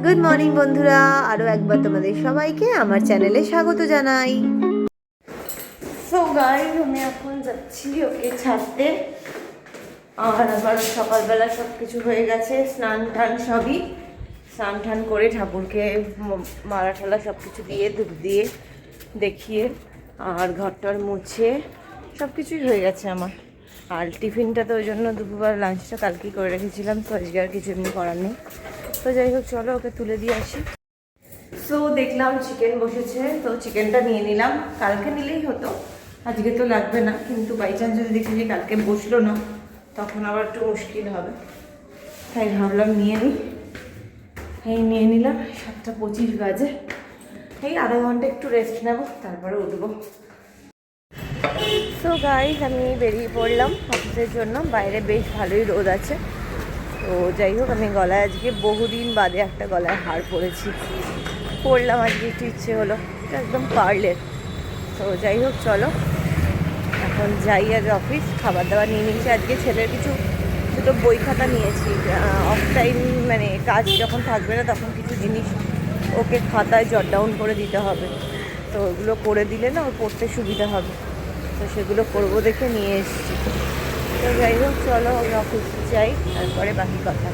Good morning বন্ধুরা, আরও একবার তোমাদের সবাইকে আমার চ্যানেলে স্বাগত জানাই। সো গাইস, আমি এখন যাচ্ছি ওকে ছাড়তে। আর আবার সকালবেলা সব কিছু হয়ে গেছে, স্নান টান সবই। স্নান টান করে ঠাকুরকে মালা ঠালা সব কিছু দিয়ে ধূপ দিয়ে দেখিয়ে আর ঘরটার মুছে সব কিছুই হয়ে গেছে আমার। আর টিফিনটা তো ওই জন্য দুপুরবেলা লাঞ্চটা কালকেই করে রেখেছিলাম, তো আজকে আর কিছু এমনি করার নেই। তো যাই হোক, চলো ওকে তুলে দিয়ে আসি। সো দেখলাম চিকেন বসেছে, তো চিকেনটা নিয়ে নিলাম। কালকে নিলেই হতো, আজকে তো লাগবে না, কিন্তু বাই চান্স যদি দেখি যে কালকে বসলো না তখন আবার একটু মুশকিল হবে, তাই ভাবলাম নিয়ে নিই। এই নিয়ে নিলাম। 7:25 বাজে। এই আধা ঘন্টা একটু রেস্ট নেব, তারপরে উঠবো। সো গাইস, আমি বেরিয়ে পড়লাম অফিসের জন্য। বাইরে বেশ ভালোই রোদ আছে। তো যাই হোক, আমি গলায় আজকে বহুদিন বাদে একটা গলায় হার পরলাম আজকে, একটু ইচ্ছে হলো, একদম পার্লের। তো যাই হোক, চলো এখন যাই আগে অফিস। খাবার দাবার নিয়ে নিয়েছি, আজকে ছেলের কিছু দুটো বই খাতা নিয়েছি। অফ টাইম মানে কাজ যখন থাকবে না তখন কিছু জিনিস ওকে খাতায় জট ডাউন করে দিতে হবে। তো ওগুলো করে দিলে না ওর পড়তে সুবিধা হবে, তো সেগুলো করবো দেখে নিয়ে এসেছি। তো যাই হোক, চলো আমি অফিস যাই, তারপরে বাকি কথা।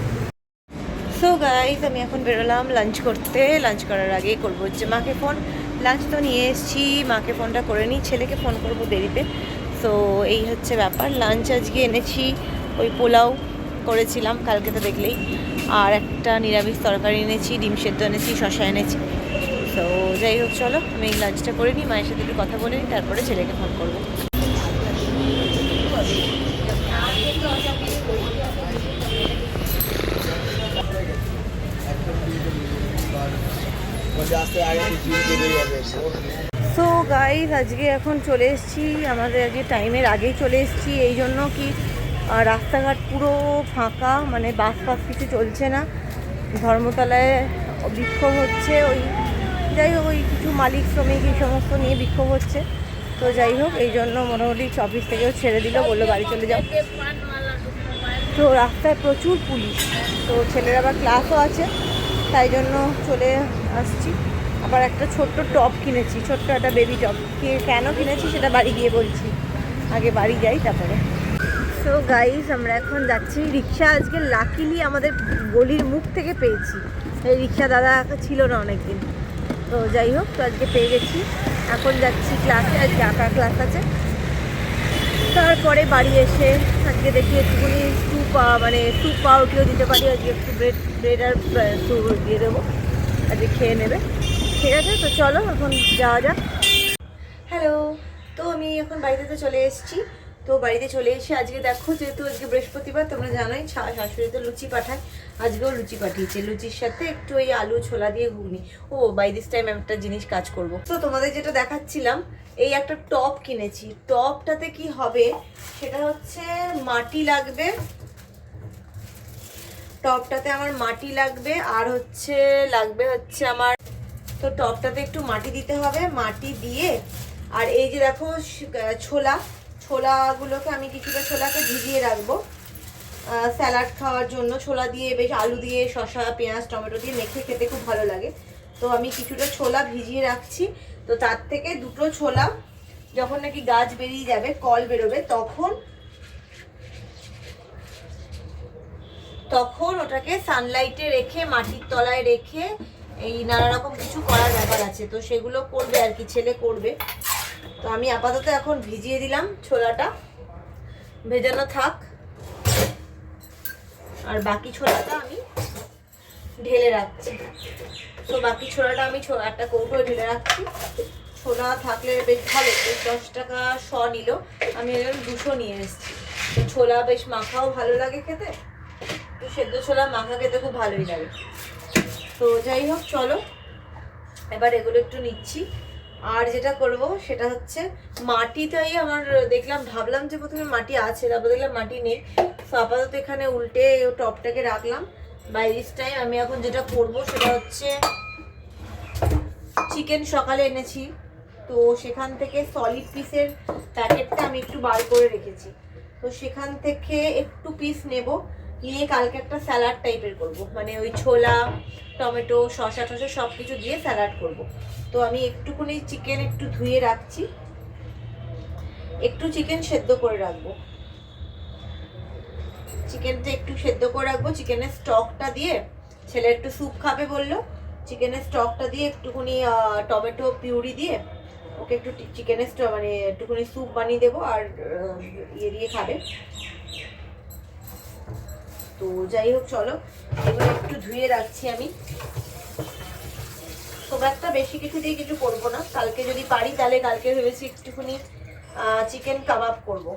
সো গাইস, আমি এখন বেরোলাম লাঞ্চ করতে। লাঞ্চ করার আগে করবো হচ্ছে মাকে ফোন। লাঞ্চ তো নিয়ে এসেছি, মাকে ফোনটা করে নিই, ছেলেকে ফোন করবো দেরিতে। সো এই হচ্ছে ব্যাপার। লাঞ্চ আজকে এনেছি ওই পোলাও করেছিলাম কালকে তো দেখলেই, আর একটা নিরামিষ তরকারি এনেছি, ডিম সেদ্ধ এনেছি, শশা এনেছি। সো যাই হোক, চলো আমি এই লাঞ্চটা করে নিই, মায়ের সাথে একটু কথা বলে নিই, তারপরে ছেলেকে ফোন করবো। সো গাইস, আজকে এখন চলে এসেছি, আমাদের আজকে টাইমের আগেই চলে এসেছি। এই জন্য কি রাস্তাঘাট পুরো ফাঁকা, মানে বাস ফাস কিছু চলছে না। ধর্মতলায় বিক্ষোভ হচ্ছে, ওই যাই হোক ওই কিছু মালিক শ্রমিক এই সমস্ত নিয়ে বিক্ষোভ হচ্ছে। তো যাই হোক, এই জন্য মোটামুটি অফিস থেকেও ছেড়ে দিল, বললো বাড়ি চলে যাও। তো রাস্তায় প্রচুর পুলিশ, তো ছেলের আবার ক্লাসও আছে, তাই জন্য চলে আসছি। আবার একটা ছোট্ট টপ কিনেছি, ছোট্ট একটা বেবি টপ। কেন কিনেছি সেটা বাড়ি গিয়ে বলছি, আগে বাড়ি যাই তারপরে। সো গাইস, আমরা এখন যাচ্ছি। রিক্সা আজকে লাকিলি আমাদের গলির মুখ থেকে পেয়েছি, এই রিক্সা দাদা ছিল না অনেকদিন। তো যাই হোক, তো আজকে পেয়ে গেছি। এখন যাচ্ছি ক্লাসে, আজকে আঁকার ক্লাস আছে। তারপরে বাড়ি এসে আজকে দেখি একটুখানি স্যুপ পাউরুটিও দিতে পারি, আজকে একটু ব্রেড আর স্যুপ দিয়ে দেবো, আজকে খেয়ে নেবে। ঠিক আছে, তো চলো এখন যাওয়া যাক। হ্যালো, তো আমি এখন বাড়িতে তো চলে এসেছি। তো বাড়িতে চলে এসে আজকে দেখো, যেহেতু আজকে বৃহস্পতিবার, তোমরা জানোই শাশুড়ি তো লুচি পাঠায়, আজকেও লুচি পাঠিয়েছে। লুচির সাথে একটু ওই আলু ছোলা দিয়ে ঘুগনি। ও বাই দিস টাইম আমি একটা জিনিস কাজ করব। তো তোমাদের যেটা দেখাচ্ছিলাম, এই একটা টপ কিনেছি। টপটাতে কি হবে সেটা হচ্ছে মাটি লাগবে, টপটাতে আমার মাটি লাগবে, আর লাগবে আমার। তো টপটাতে একটু মাটি দিতে হবে, মাটি দিয়ে আর এই যে দেখো ছোলাগুলোকে আমি কিছুটা ছোলাকে ভিজিয়ে রাখবো স্যালাড খাওয়ার জন্য। ছোলা দিয়ে বেশ আলু দিয়ে শসা পেঁয়াজ টমেটো দিয়ে মেখে খেতে খুব ভালো লাগে। তো আমি কিছুটা ছোলা ভিজিয়ে রাখছি। তো তার থেকে দুটো ছোলা যখন নাকি গাছ বেরিয়ে যাবে, কল বেরোবে, তখন ওটাকে সানলাইটে রেখে মাটির তলায় রেখে এই নানা রকম কিছু করার ব্যাপার আছে। তো সেগুলো করবে আর কি, ছেলে করবে। তো আমি আপাতত এখন ভিজিয়ে দিলাম, ছোলাটা ভেজানো থাক, আর বাকি ছোলাটা আমি ঢেলে রাখছি। তো বাকি ছোলাটা আমি একটা কৌটো ঢেলে রাখছি। ছোলা থাকলে বেশ ভালো। 10 টাকা শ নিল, আমি এখন 200 নিয়ে এসেছি। তো ছোলা বেশ মাখাও ভালো লাগে খেতে, তো সেদ্ধ ছোলা মাখা খেতে খুব ভালোই লাগে। তো যাই হোক, চলো এবার এগুলো একটু নিচ্ছি। আর যেটা করব সেটা হচ্ছে মাটিটাই আমার দেখলাম, ভাবলাম যে প্রথমে মাটি আছে, তারপর দেখলাম মাটি নেই। তো আপাতত এখানে উল্টে টপটাকে রাখলাম। বাই দিস টাইম আমি এখন যেটা করব সেটা হচ্ছে চিকেন সকালে এনেছি, তো সেখান থেকে সলিড পিসের প্যাকেটটা আমি একটু বার করে রেখেছি। তো সেখান থেকে একটু পিস নেব, নিয়ে কালকে একটা স্যালাড টাইপের করব, মানে ওই ছোলা টমেটো শসা টসা সব কিছু দিয়ে স্যালাড করব। তো আমি একটুখানি চিকেন একটু ধুয়ে রাখছি, একটু চিকেন সেদ্ধ করে রাখবো, চিকেনটা একটু সেদ্ধ করে রাখবো। চিকেনের স্টকটা দিয়ে, ছেলে একটু স্যুপ খাবে বললো, চিকেনের স্টকটা দিয়ে একটুখানি টমেটো পিউরি দিয়ে ওকে একটু চিকেনের মানে একটুখানি স্যুপ বানিয়ে দেবো, আর ইয়ে দিয়ে খাবে। তো যাই হোক চলো, এগুলো একটু ধুয়ে রাখছি আমি। খুব একটা বেশি কিছু দিয়ে কিছু করবো না, কালকে যদি পারি তাহলে কালকে ভেবেছি একটুখানি চিকেন কাবাব করব।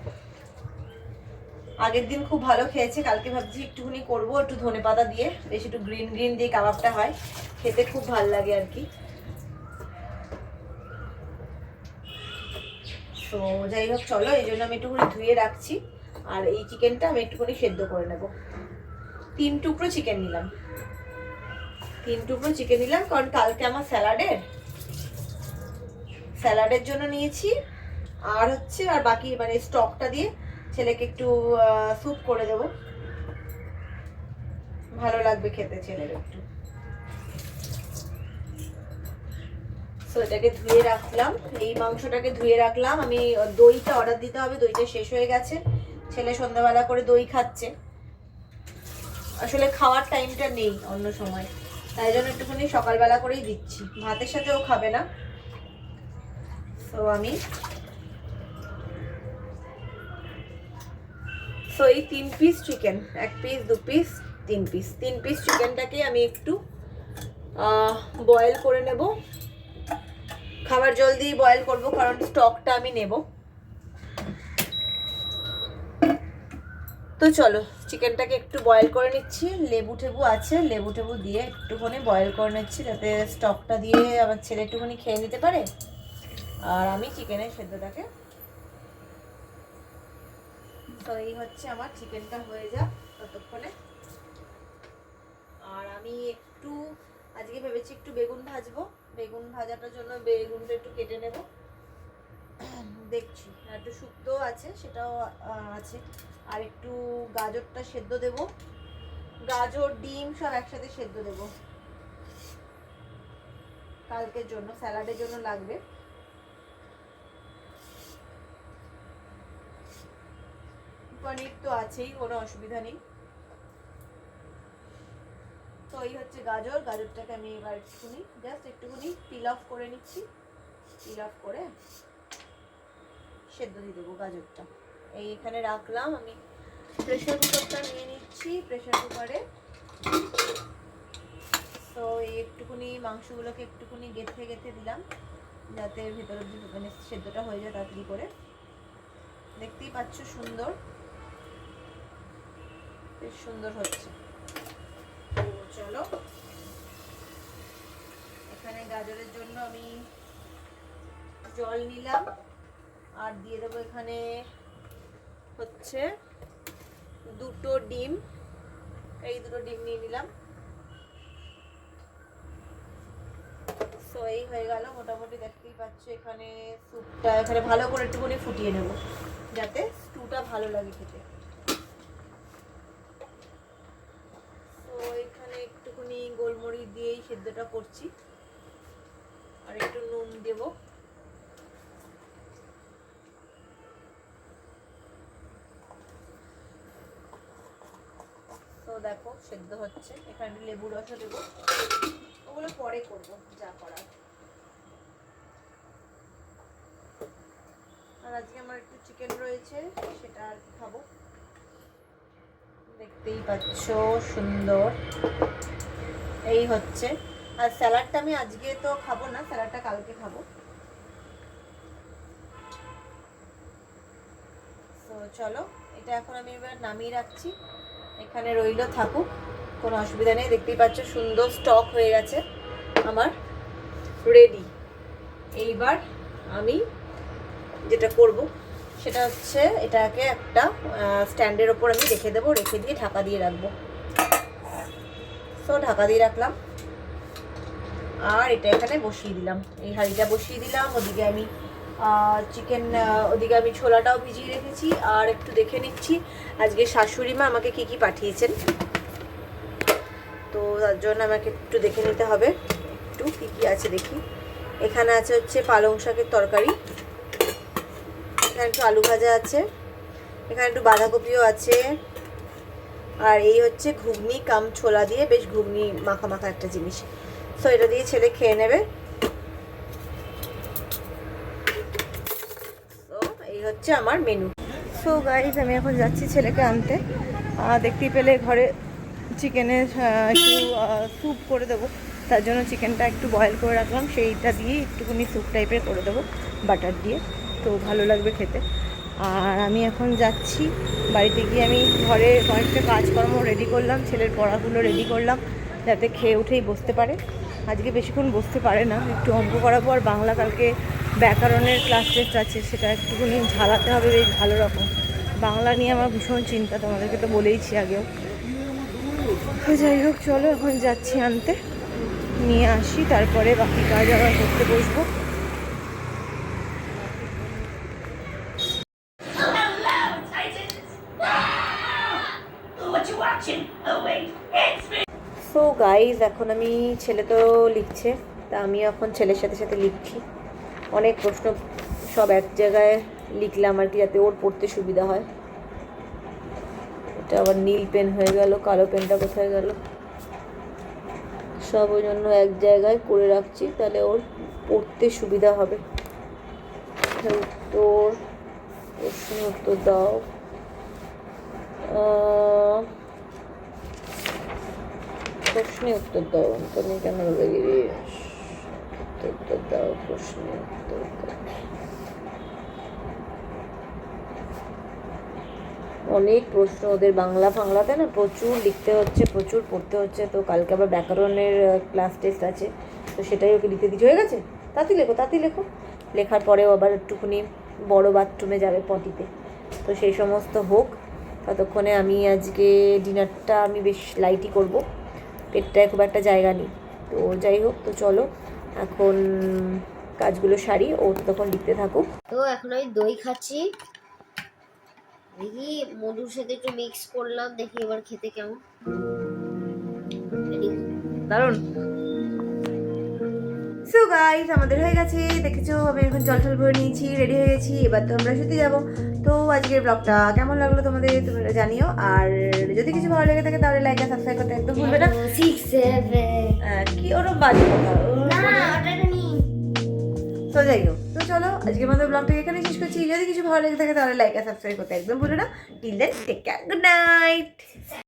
আগের দিন খুব ভালো খেয়েছে, কালকে ভাবছি একটুখানি করবো একটু ধনেপাতা দিয়ে, বেশ একটু গ্রিন গ্রিন দিয়ে কাবাবটা হয়, খেতে খুব ভালো লাগে আর কি। তো যাই হোক চলো, এই জন্য আমি একটুখানি ধুয়ে রাখছি, আর এই চিকেনটা আমি একটুখানি সেদ্ধ করে নেব। 3 টুকরো চিকেন নিলাম, 3 টুকরো চিকেন নিলাম, কারণ কালকে আমার স্যালাডের জন্য নিয়েছি, আর হচ্ছে আর বাকি মানে স্টকটা দিয়ে ছেলেকে একটু স্যুপ করে দেবো, ভালো লাগবে খেতে ছেলের একটু। সো এটাকে ধুয়ে রাখলাম, এই মাংসটাকে ধুয়ে রাখলাম আমি। দইটা অর্ডার দিতে হবে, দইটা শেষ হয়ে গেছে, ছেলে সন্ধ্যাবেলা করে দই খাচ্ছে, আসলে খাওয়ার টাইমটা নেই অন্য সময়, তাই জন্য একটুখানি সকালবেলা করেই দিচ্ছি, ভাতের সাথেও খাবে না। তো আমি এই 3 piece chicken, 1 piece 2 piece 3 piece, 3 piece চিকেনটাকে আমি একটু বয়েল করে নেব, খাবার জল দিয়ে বয়েল করব, কারণ স্টকটা আমি নেব। তো চলো চিকেনটাকে একটু বয়েল করে নিচ্ছি, লেবু টেবু আছে, লেবু টেবু দিয়ে একটুখানি বয়েল করে নিচ্ছি, যাতে স্টকটা দিয়ে আমার ছেলে একটুখানি খেয়ে নিতে পারে, আর আমি চিকেনের সেদ্ধটাকে। তো এই হচ্ছে আমার চিকেনটা হয়ে যাক ততক্ষণে। আর আমি একটু আজকে ভেবেছি একটু বেগুন ভাজবো, বেগুন ভাজাটার জন্য বেগুনটা একটু কেটে নেব, দেখছি একটু শুক্তো আছে সেটাও আছে, আর একটু গাজরটা সেদ্ধ দেব, গাজর ডিম সব একসাথে সেদ্ধ দেব, কালকের জন্য স্যালাডের জন্য লাগবে। পনির তো আছেই, কোনো অসুবিধা নেই। তো এই হচ্ছে গাজর, গাজরটাকে আমি এবার একটুখানি জাস্ট একটুখানি পিল অফ করে নিচ্ছি, পিল অফ করে সেদ্ধ দিয়ে দেবো গাজরটা। এই এখানে রাখলাম, আমি প্রেসার কুকারটা নিয়ে নিচ্ছি, প্রেসার কুকারে। তো এই একটুখানি মাংসগুলোকে একটুখানি গেঁথে গেঁথে দিলাম, যাতে ভেতরে মানে সেদ্ধটা হয়ে যায় তাড়াতাড়ি করে। দেখতেই পাচ্ছ সুন্দর, বেশ সুন্দর হচ্ছে। তো চলো, এখানে গাজরের জন্য আমি জল নিলাম, আর দিয়ে দেবো এখানে হচ্ছে 2টো ডিম, এই 2টো ডিম নিয়ে নিলাম। সো এই হয়ে গেল মোটামুটি, দেখতেই পাচ্ছ এখানে স্যুপটা এখানে ভালো করে একটুখানি ফুটিয়ে নেব, যাতে স্টুটা ভালো লাগে খেতে। তো এখানে একটুখানি গোলমরিচ দিয়েই সেদ্ধটা করছি, আর একটু নুন দেব। তো দেখো সেদ্ধ হচ্ছে, এখানে লেবু রসও দেবো, ওগুলো পরে করবো যা করার। আর আজকে আমার একটু চিকেন রয়েছে, সেটা আর কি খাবো, দেখতেই পাচ্ছ সুন্দর। এই হচ্ছে, আর স্যালাডটা আমি আজকে তো খাবো না, স্যালাডটা কালকে খাবো। তো চলো, এটা এখন আমি এবার নামিয়ে রাখছি, এখানে রইলো থাকুক, কোনো অসুবিধা নেই। দেখতেই পাচ্ছ সুন্দর স্টক হয়ে গেছে আমার, রেডি। এইবার আমি যেটা করব সেটা হচ্ছে এটাকে একটা স্ট্যান্ডের ওপর আমি রেখে দেবো, রেখে দিয়ে ঢাকা দিয়ে রাখবো। তো ঢাকা দিয়ে রাখলাম, আর এটা এখানে বসিয়ে দিলাম, এই হাঁড়িটা বসিয়ে দিলাম, ওদিকে আমি চিকেন, ওদিকে আমি ছোলাটাও ভিজিয়ে রেখেছি। আর একটু দেখে নিচ্ছি আজকে শাশুড়ি মা আমাকে কী কী পাঠিয়েছেন, তো তার জন্য আমাকে একটু দেখে নিতে হবে একটু কী কী আছে দেখি। এখানে আছে হচ্ছে পালং শাকের তরকারি, এখানে একটু আলু ভাজা আছে, এখানে একটু বাঁধাকপিও আছে, আর এই হচ্ছে ঘুগনি কাম ছোলা দিয়ে বেশ ঘুগনি মাখা মাখা একটা জিনিস। সো এটা দিয়ে ছেলে খেয়ে নেবে। সো এই হচ্ছে আমার মেনু। সো গাইজ আমি এখন যাচ্ছি ছেলেকে আনতে। দেখতেই পেলে ঘরে চিকেনের একটু স্যুপ করে দেবো, তার জন্য চিকেনটা একটু বয়েল করে রাখলাম, সেইটা দিয়ে একটুখানি স্যুপ টাইপের করে দেবো বাটার দিয়ে, তো ভালো লাগবে খেতে। আর আমি এখন যাচ্ছি বাড়িতে গিয়ে আমি ঘরে কয়েকটা কাজকর্ম রেডি করলাম, ছেলের পড়াগুলো রেডি করলাম যাতে খেয়ে উঠেই বসতে পারে। আজকে বেশিক্ষণ বসতে পারে না, একটু অঙ্ক করাবো, আর বাংলা কালকে ব্যাকরণের ক্লাস টেস্ট আছে, সেটা একটুখানি ঝালাতে হবে বেশ ভালো রকম। বাংলা নিয়ে আমার ভীষণ চিন্তা, তোমাদেরকে তো বলেইছি আগেও। তো যাই হোক, চলো এখন যাচ্ছি আনতে, নিয়ে আসি, তারপরে বাকি কাজ আবার করতে বসবো। সো গাইজ এখন আমি, ছেলে তো লিখছে, তা আমি এখন ছেলের সাথে সাথে লিখছি। অনেক প্রশ্ন সব এক জায়গায় লিখলাম আর কি, যাতে ওর পড়তে সুবিধা হয়। এটা আবার নীল পেন হয়ে গেল, কালো পেনটা কোথায় গেল, সব ওই জন্য এক জায়গায় করে রাখছি, তাহলে ওর পড়তে সুবিধা হবে। উত্তর, প্রশ্ন উত্তর দাও। প্রশ্নে উত্তর দাও, তুমি কেন উত্তর দাও, প্রশ্নে উত্তর দাও। অনেক প্রশ্ন ওদের, বাংলা ফাংলাতে না প্রচুর লিখতে হচ্ছে, প্রচুর পড়তে হচ্ছে। তো কালকে আবার ব্যাকরণের ক্লাস টেস্ট আছে, তো সেটাই ওকে লিখতে দিচ্ছে। হয়ে গেছে, তাড়াতাড়ি লেখো, তাড়াতাড়ি লেখো। লেখার পরেও আবার একটুখানি বড় বাথরুমে যাবে পটিতে, তো সেই সমস্ত হোক। ততক্ষণে আমি আজকে ডিনারটা আমি বেশ লাইটই করব, পেটটায় খুব একটা জায়গা নেই। তো যাই হোক, তো চলো এখন কাজগুলো সারি, ও তখন লিখতে থাকুক। তো এখন আমি দই খাচ্ছি, দেখি মধুর সাথে একটু মিক্স করলাম, দেখি এবার খেতে কেমন। দারুণ। সো গাইস আমাদের হয়ে গেছে, দেখেছো আমি এখন জল টল ভরে নিয়েছি, রেডি হয়ে গেছি, এবার তো আমরা শুতে যাবো। তো আজকের ব্লগটা কেমন লাগলো তোমাদের তোমরা জানিও, আর যদি কিছু ভালো লেগে থাকে তাহলে লাইক আর সাবস্ক্রাইব করতে একদম ভুলবে না। কি ওরম বাজে কথা। তো যাই হোক, তো চলো আজকে আমাদের ব্লগটাকে এখানে শেষ করছি। যদি কিছু ভালো লেগে থাকে তাহলে লাইক আর সাবস্ক্রাইব করতে একদম ভুলো না। Till then take care, good night.